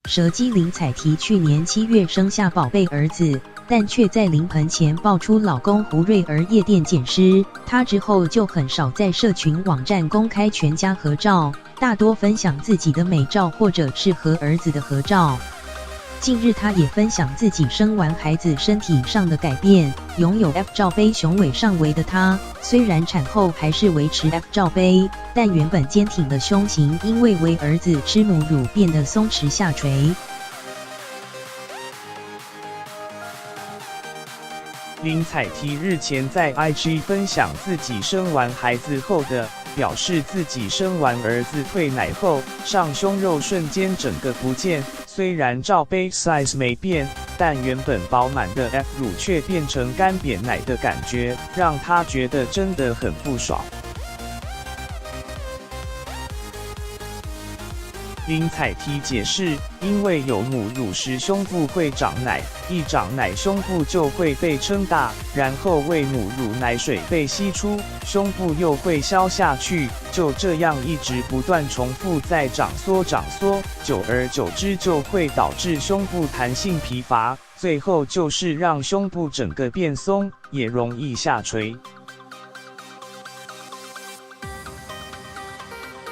蛇姬林采缇去年7月生下宝贝儿子，但却在临盆前爆出老公胡瑞儿夜店捡尸。她之后就很少在社群网站公开全家合照，大多分享自己的美照或者是和儿子的合照。近日，她也分享自己生完孩子身体上的改变。拥有 F 罩杯雄伟上围的她，虽然产后还是维持 F 罩杯，但原本坚挺的胸型因为为儿子吃母乳变得松弛下垂。林采缇日前在 IG 分享自己生完孩子后的，表示自己生完儿子退奶后，上胸肉瞬间整个不见。虽然罩杯 size 没变，但原本饱满的 F 乳却变成干瘪奶的感觉，让她觉得真的很不爽。林采缇解释，因为有母乳时胸部会长奶，一长奶胸部就会被撑大，然后喂母乳奶水被吸出，胸部又会消下去，就这样一直不断重复在长缩，久而久之就会导致胸部弹性疲乏，最后就是让胸部整个变松，也容易下垂。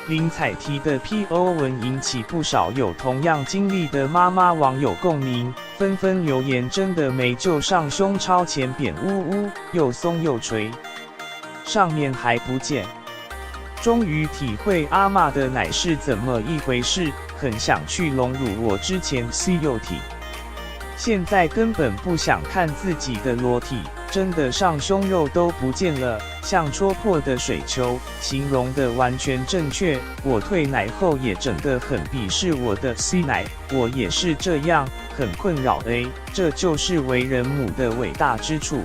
林采缇的 PO 文引起不少有同样经历的妈妈网友共鸣，纷纷留言：真的没救，上胸超前扁又松又垂，上面还不见。终于体会阿嬷的奶是怎么一回事，很想去隆乳。我之前 C 幼体，现在根本不想看自己的裸体，真的上胸肉都不见了，像戳破的水球，形容的完全正确。我退奶后也整个很鄙视我的 C 奶，我也是这样，很困扰这就是为人母的伟大之处。